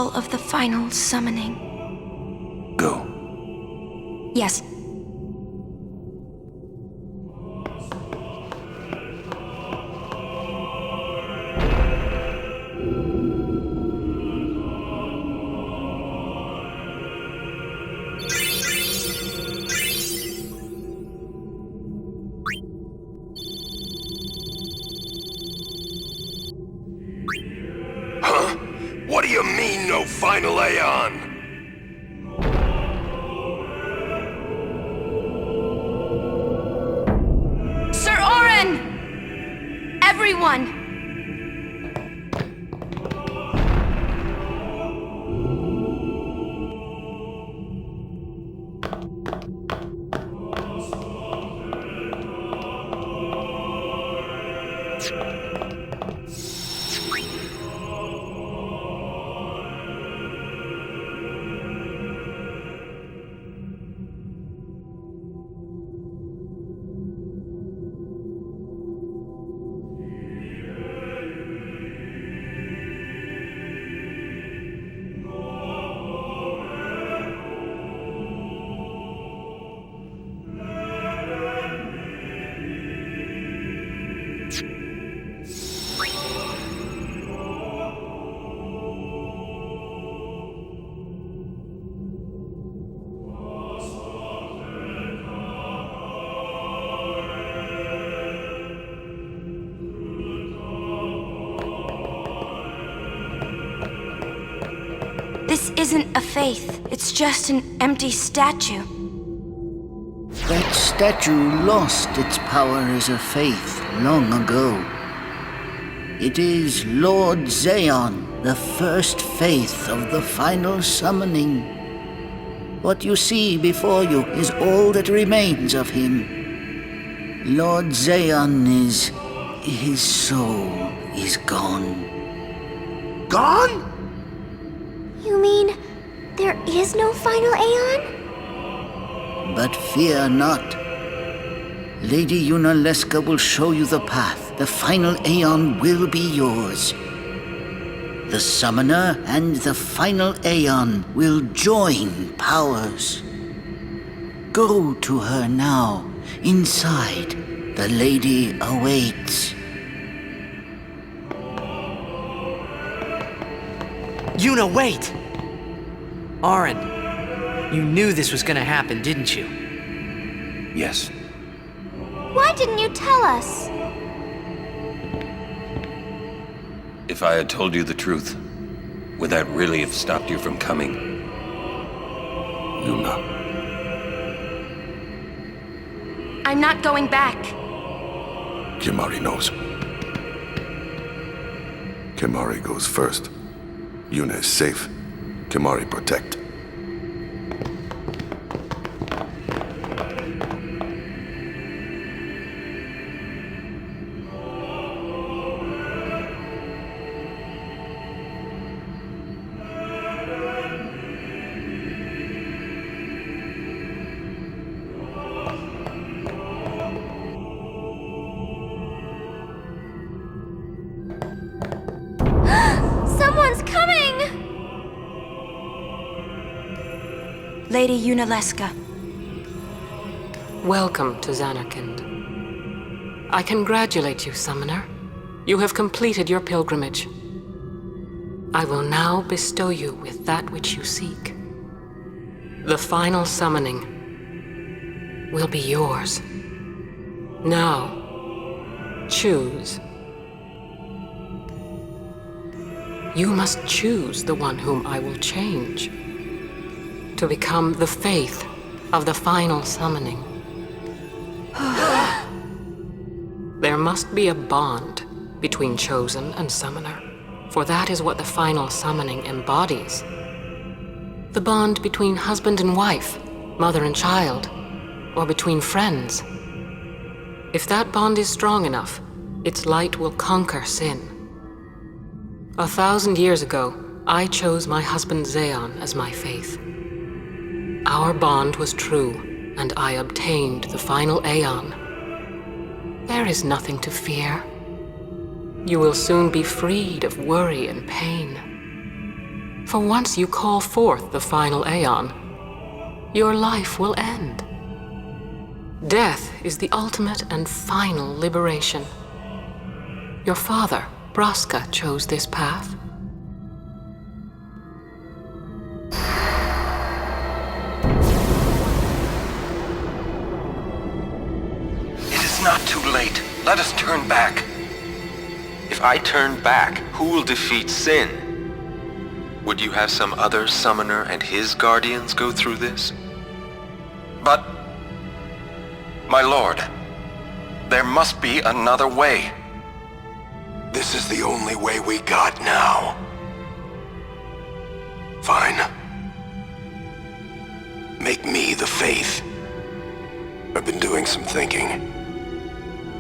ritual of the final summoning. Go. Yes. What do you mean, no final Aeon? Sir Orin! Everyone! This isn't a faith. It's just an empty statue. That statue lost its power as a faith long ago. It is Lord Zeon, the first faith of the final summoning. What you see before you is all that remains of him. Lord Zeon is... his soul is gone. Gone? You mean there is no final Aeon? But fear not. Lady Yunalesca will show you the path. The final Aeon will be yours. The Summoner and the final Aeon will join powers. Go to her now. Inside, the lady awaits. Yuna, wait! Orin, you knew this was gonna happen, didn't you? Yes. Why didn't you tell us? If I had told you the truth, would that really have stopped you from coming? Yuna. I'm not going back. Kimahri knows. Kimahri goes first. Yuna is safe. Kimahri protect. Someone's coming! Lady Yunalesca. Welcome to Zanarkand. I congratulate you, Summoner. You have completed your pilgrimage. I will now bestow you with that which you seek. The final summoning will be yours. Now, choose. You must choose the one whom I will change to become the faith of the final summoning. There must be a bond between Chosen and Summoner, for that is what the final summoning embodies. The bond between husband and wife, mother and child, or between friends. If that bond is strong enough, its light will conquer sin. 1,000 years ago, I chose my husband Zeon as my faith. Our bond was true, and I obtained the final Aeon. There is nothing to fear. You will soon be freed of worry and pain. For once you call forth the final Aeon, your life will end. Death is the ultimate and final liberation. Your father, Braska, chose this path. It is not too late. Let us turn back. If I turn back, who will defeat Sin? Would you have some other summoner and his guardians go through this? But, my lord, there must be another way. This is the only way we got now. Fine. Make me the Faith. I've been doing some thinking.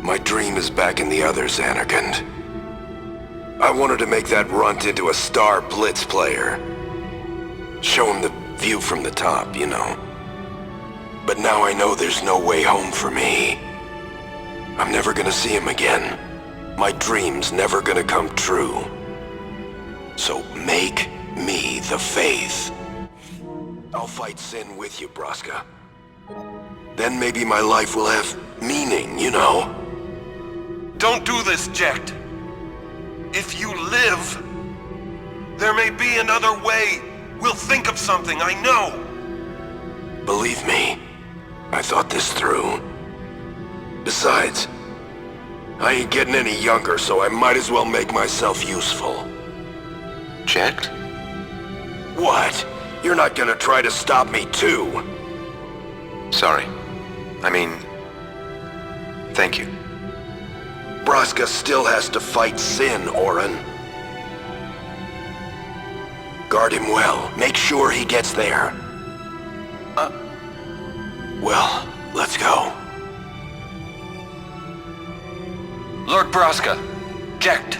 My dream is back in the others, Anakin. I wanted to make that runt into a star blitz player. Show him the view from the top, you know. But now I know there's no way home for me. I'm never gonna see him again. My dream's never gonna come true. So make me the Faith. I'll fight Sin with you, Braska. Then maybe my life will have meaning, you know? Don't do this, Jecht. If you live, there may be another way. We'll think of something, I know. Believe me, I thought this through. Besides, I ain't getting any younger, so I might as well make myself useful. Jecht? What? You're not gonna try to stop me too? Sorry. I mean, thank you. Braska still has to fight Sin, Orin. Guard him well. Make sure he gets there. Well, let's go. Lord Braska, Jecht.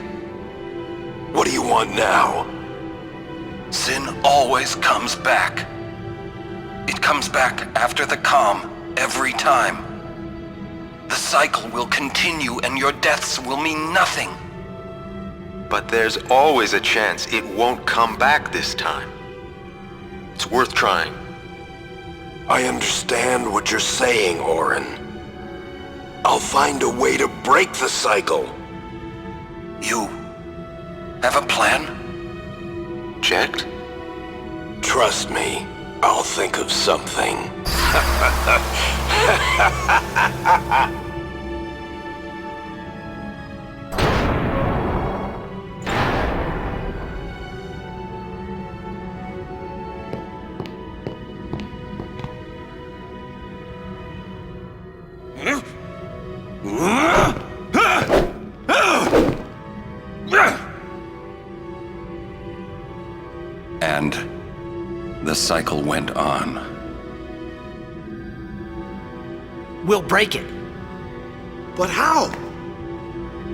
What do you want now? Sin always comes back. It comes back after the calm, every time. The cycle will continue and your deaths will mean nothing. But there's always a chance it won't come back this time. It's worth trying. I understand what you're saying, Orin. I'll find a way to break the cycle. You have a plan? Jecht? Trust me, I'll think of something. And the cycle went on. We'll break it. But how?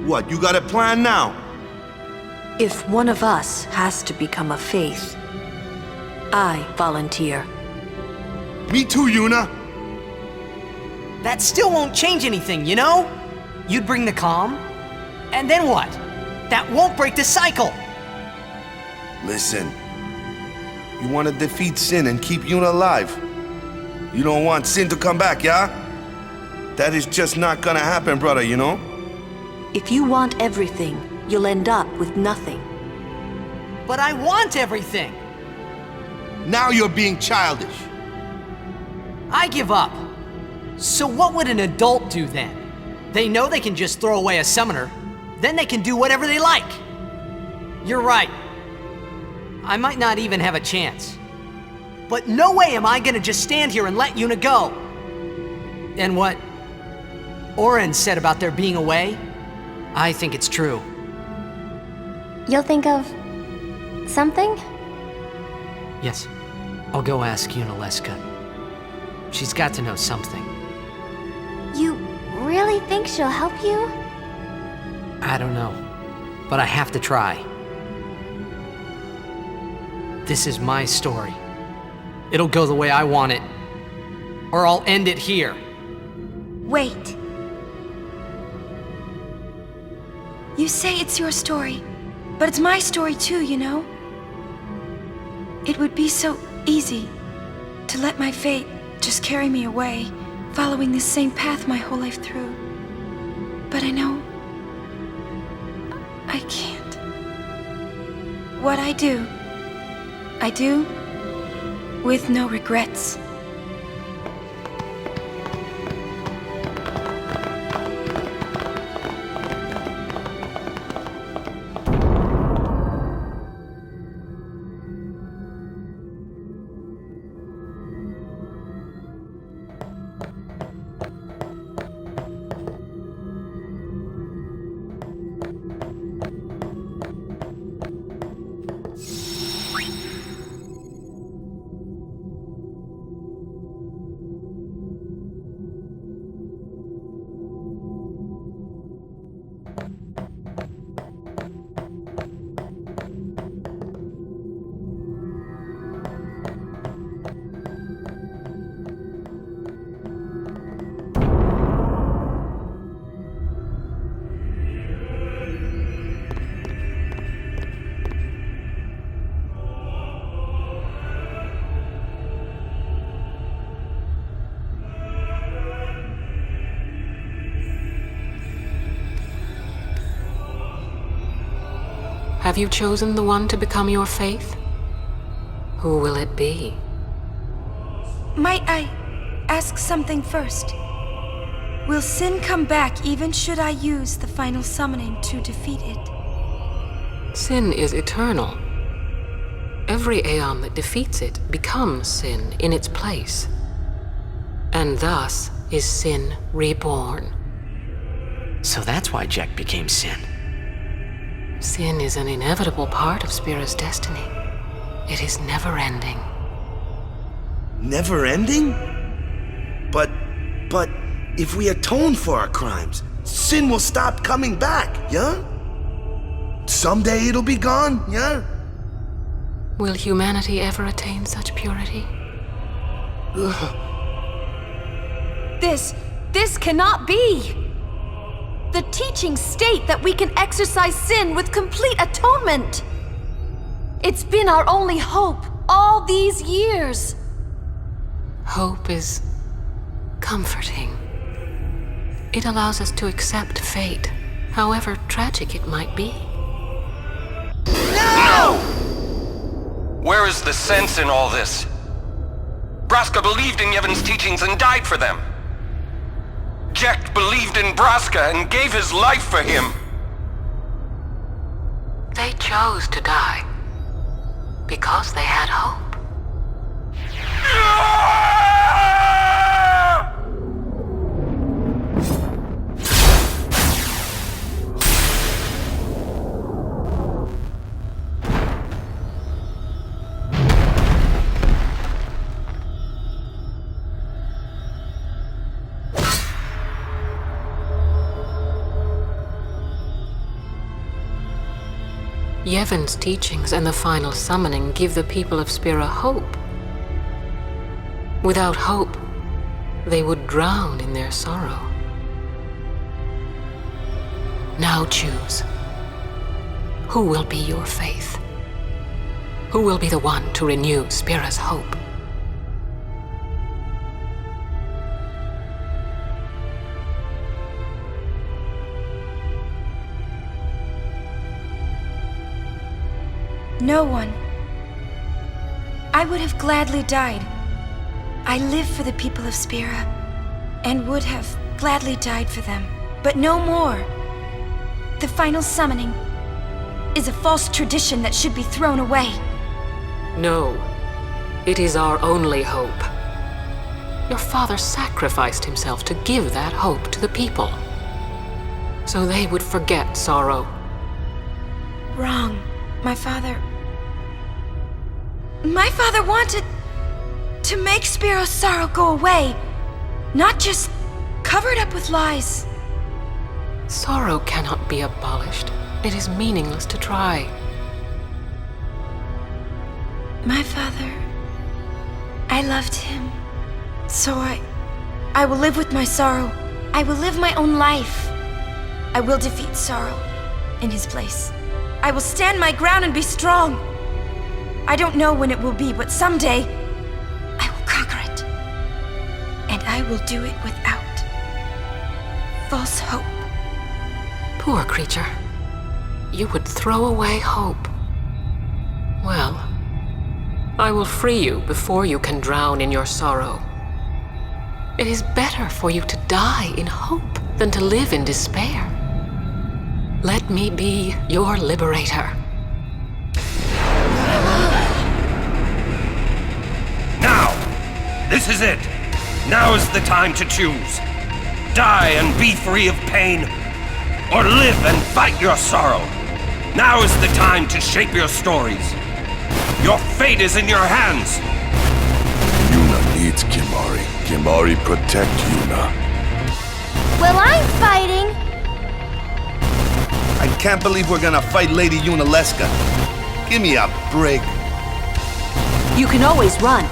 What, you got a plan now? If one of us has to become a Faith, I volunteer. Me too, Yuna. That still won't change anything, you know? You'd bring the calm, and then what? That won't break the cycle! Listen, you want to defeat Sin and keep Yuna alive. You don't want Sin to come back, yeah? That is just not gonna happen, brother, you know? If you want everything, you'll end up with nothing. But I want everything! Now you're being childish. I give up. So what would an adult do then? They know they can just throw away a summoner, then they can do whatever they like. You're right. I might not even have a chance. But no way am I gonna just stand here and let Yuna go. And what Orin said about there being a way, I think it's true. You'll think of something? Yes, I'll go ask Yuna Leska. She's got to know something. You really think she'll help you? I don't know, but I have to try. This is my story. It'll go the way I want it, or I'll end it here. Wait. You say it's your story, but it's my story too, you know? It would be so easy to let my fate just carry me away, following this same path my whole life through. But I know I can't. What I do with no regrets. Have you chosen the one to become your faith? Who will it be? Might I ask something first? Will sin come back even should I use the final summoning to defeat it? Sin is eternal. Every Aeon that defeats it becomes sin in its place. And thus is sin reborn. So that's why Jack became Sin. Sin is an inevitable part of Spira's destiny. It is never-ending. Never-ending? But if we atone for our crimes, sin will stop coming back, yeah? Someday it'll be gone, yeah? Will humanity ever attain such purity? This cannot be! The teachings state that we can exorcise sin with complete atonement! It's been our only hope all these years! Hope is comforting. It allows us to accept fate, however tragic it might be. No! Where is the sense in all this? Braska believed in Yevon's teachings and died for them. Jack believed in Braska and gave his life for him. They chose to die because they had hope. Yevon's teachings and the final summoning give the people of Spira hope. Without hope, they would drown in their sorrow. Now choose. Who will be your faith? Who will be the one to renew Spira's hope? No one. I would have gladly died. I live for the people of Spira, and would have gladly died for them, but no more. The final summoning is a false tradition that should be thrown away. No, it is our only hope. Your father sacrificed himself to give that hope to the people, so they would forget sorrow. Wrong. My father wanted to make Spiro's sorrow go away, not just covered up with lies. Sorrow cannot be abolished. It is meaningless to try. My father, I loved him. So I will live with my sorrow. I will live my own life. I will defeat sorrow in his place. I will stand my ground and be strong. I don't know when it will be, but someday I will conquer it. And I will do it without false hope. Poor creature. You would throw away hope. Well, I will free you before you can drown in your sorrow. It is better for you to die in hope than to live in despair. Let me be your liberator. Now! This is it! Now is the time to choose. Die and be free of pain, or live and fight your sorrow. Now is the time to shape your stories. Your fate is in your hands. Yuna needs Kimahri. Kimahri protect Yuna. Well, I'm fighting. I can't believe we're gonna fight Lady Yunalesca. Give me a break. You can always run.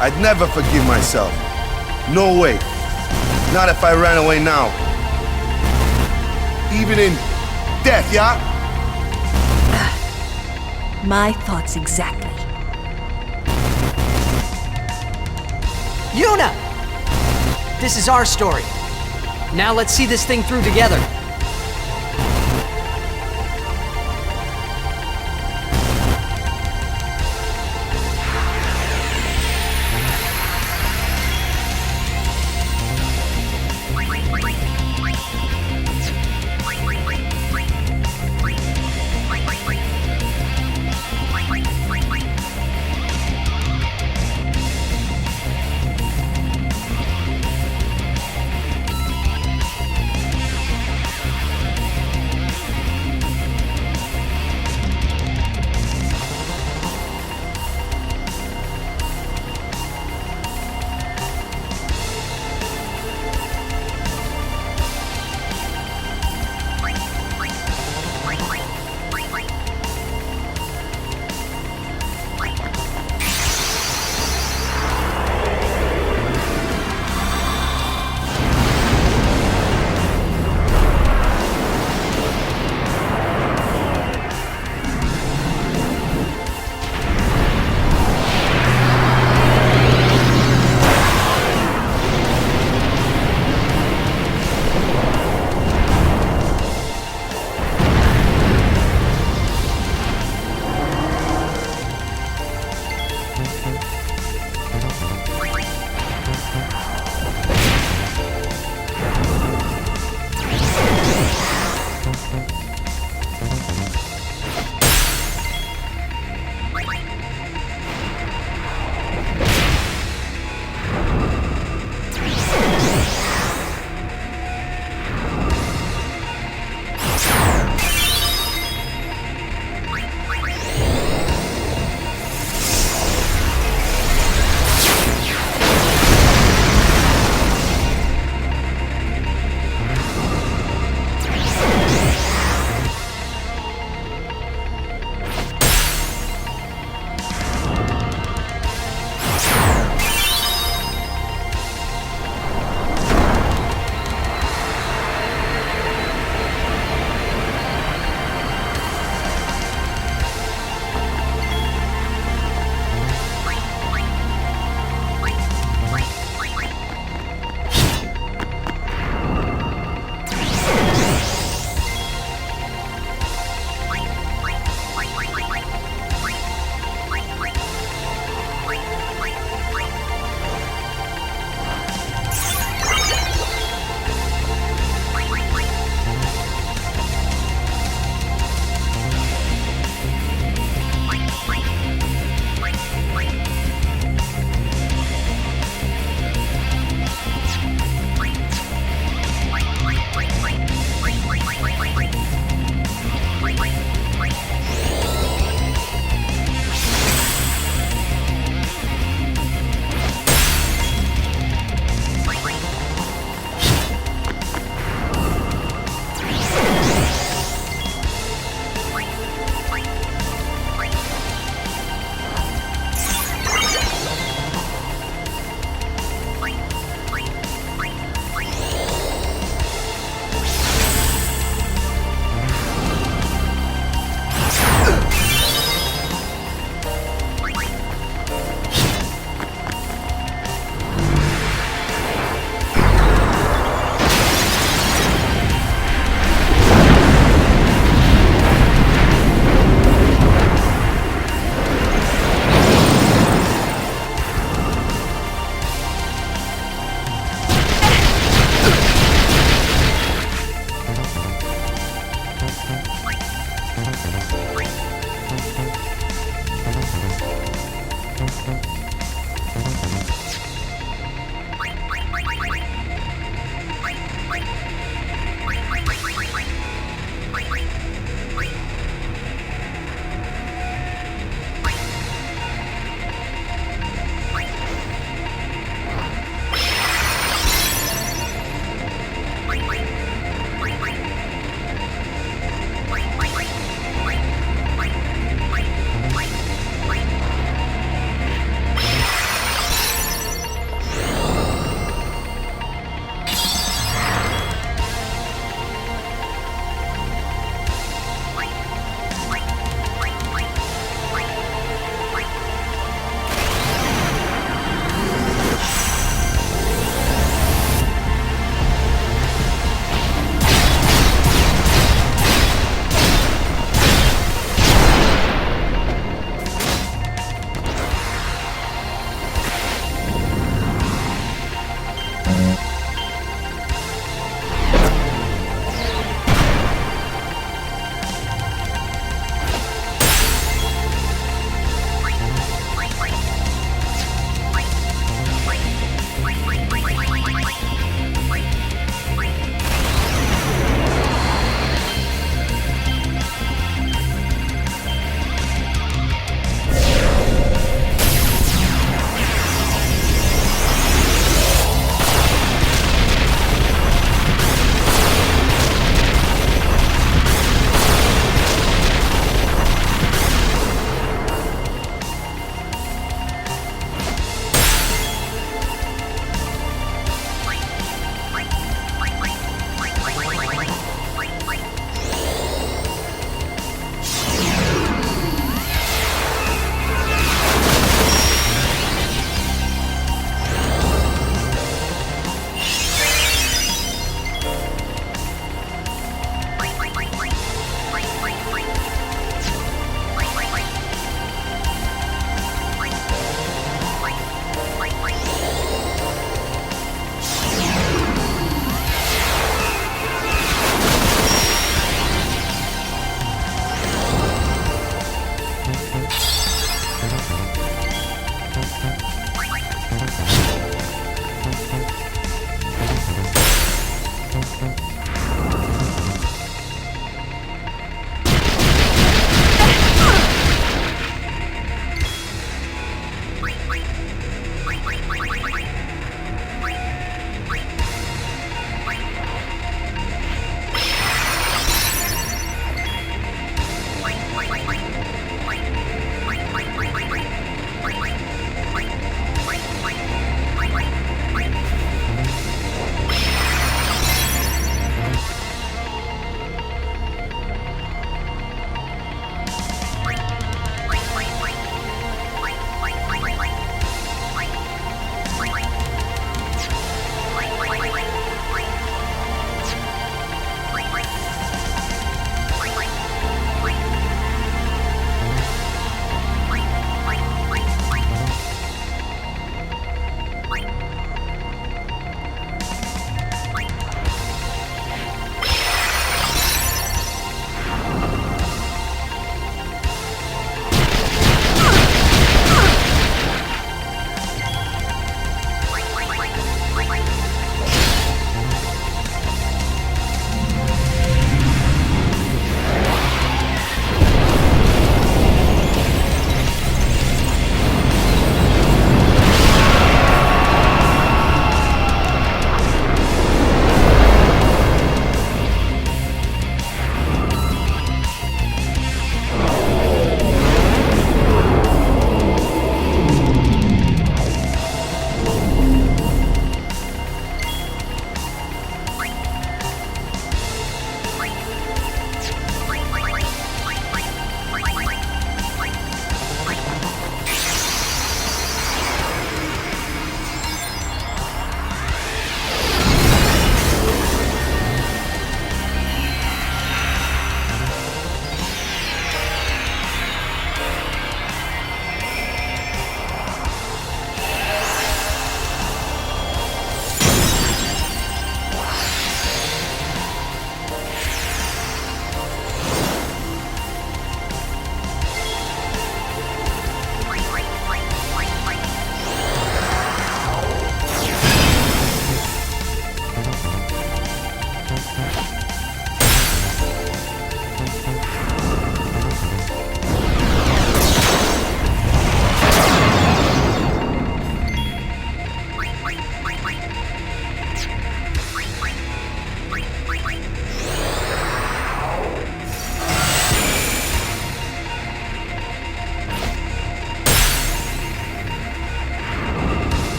I'd never forgive myself. No way. Not if I ran away now. Even in death, yeah? My thoughts exactly. Yuna! This is our story. Now let's see this thing through together.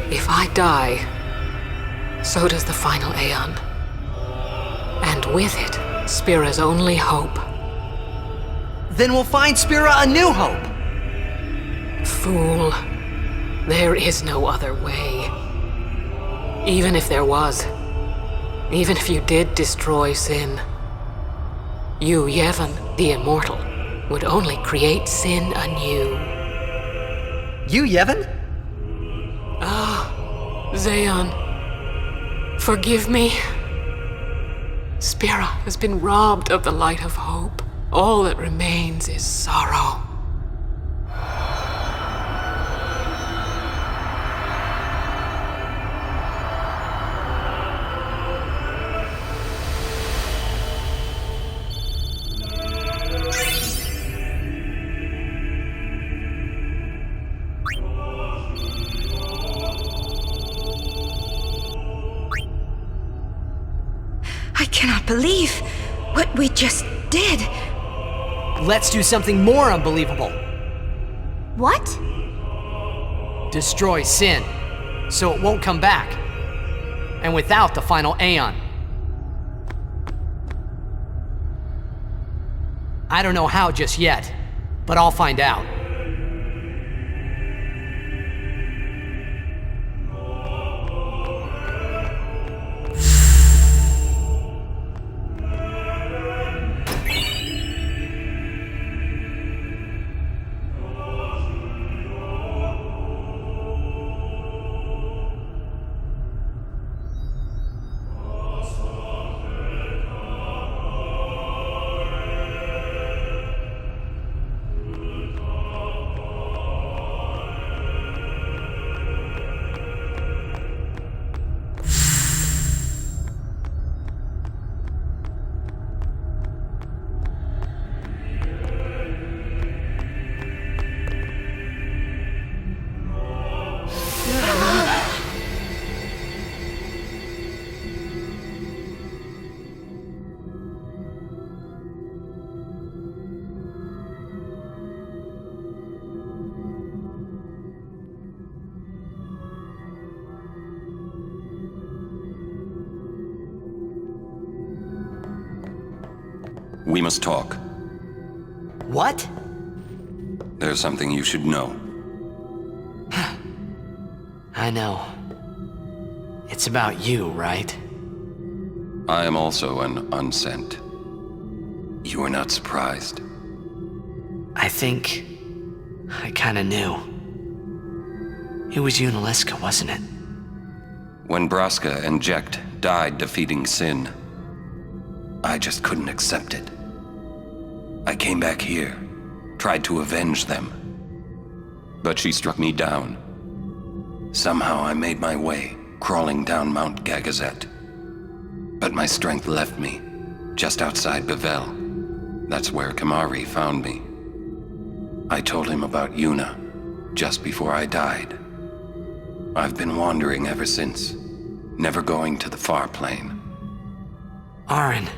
If I die, so does the final Aeon. And with it, Spira's only hope. Then we'll find Spira a new hope! Fool. There is no other way. Even if there was, even if you did destroy Sin, you, Yevon, the Immortal, would only create Sin anew. You, Yevon? Zayon, forgive me. Spira has been robbed of the light of hope. All that remains is sorrow. I cannot believe what we just did. let's do something more unbelievable. What? Destroy Sin, so it won't come back. And without the final Aeon. I don't know how just yet, but I'll find out. We must talk. What? There's something you should know. I know. It's about you, right? I am also an unsent. You are not surprised. I think I kinda knew. It was you and Aleska, wasn't it? When Braska and Jecht died defeating Sin, I just couldn't accept it. I came back here, tried to avenge them. But she struck me down. Somehow I made my way, crawling down Mount Gagazet. But my strength left me, just outside Bevel. That's where Kamari found me. I told him about Yuna, just before I died. I've been wandering ever since, never going to the far plane. Aaron.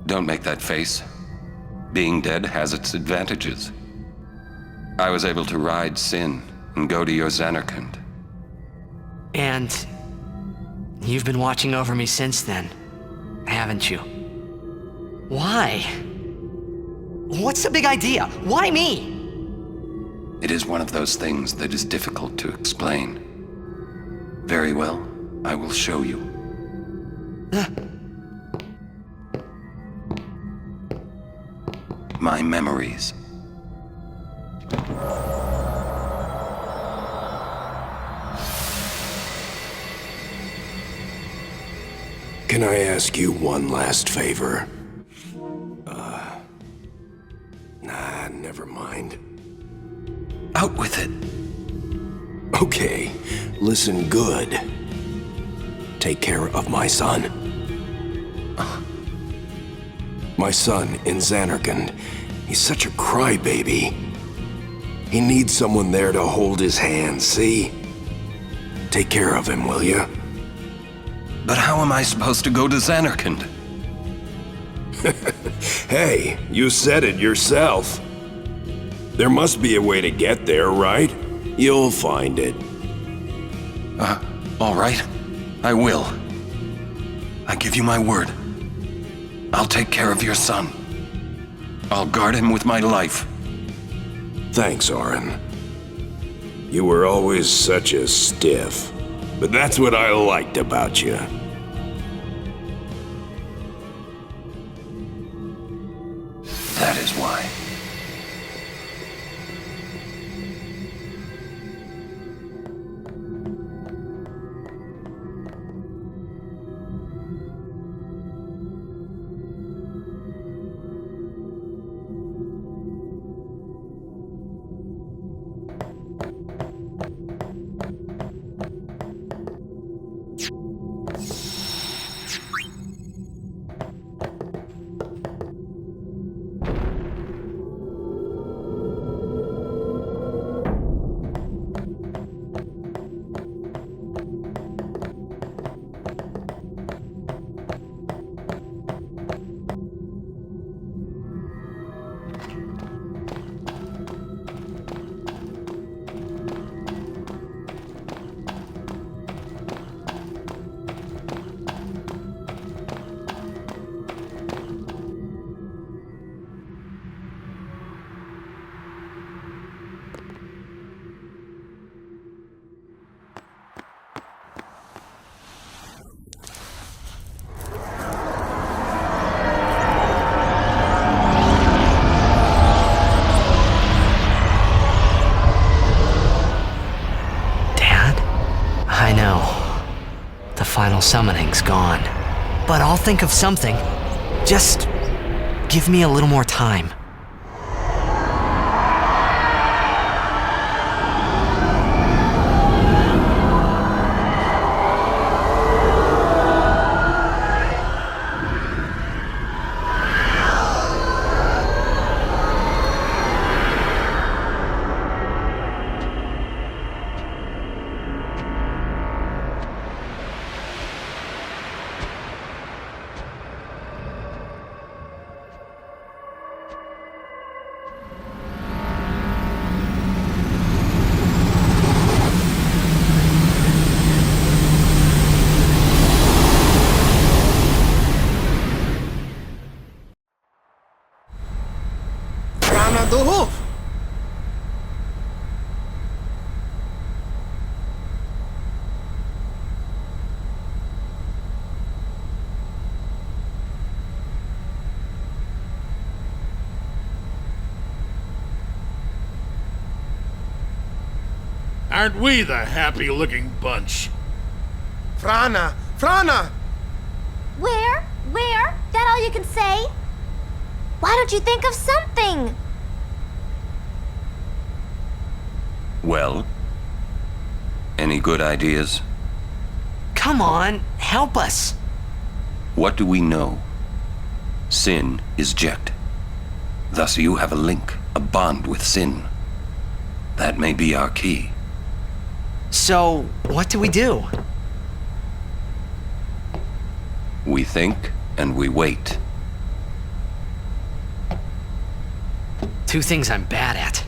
Don't make that face. Being dead has its advantages. I was able to ride Sin and go to your Xanarkand. And you've been watching over me since then, haven't you? Why? What's the big idea? Why me? It is one of those things that is difficult to explain. Very well, I will show you. My memories. Can I ask you one last favor? Nah, never mind. Out with it. Okay, listen good. Take care of my son. My son in Xanarkand. He's such a crybaby. He needs someone there to hold his hand, see? Take care of him, will you? But how am I supposed to go to Xanarkand? Hey, you said it yourself. There must be a way to get there, right? You'll find it. All right. I will. I give you my word. I'll take care of your son. I'll guard him with my life. Thanks, Orin. You were always such a stiff. But that's what I liked about you. That is why. I know. The final summoning's gone. But I'll think of something. Just give me a little more time. Aren't we the happy-looking bunch? Frana! Frana! Where? That all you can say? Why don't you think of something? Well? Any good ideas? Come on, help us. What do we know? Sin is Jet. Thus you have a link, a bond with Sin. That may be our key. So, what do we do? We think and we wait. Two things I'm bad at.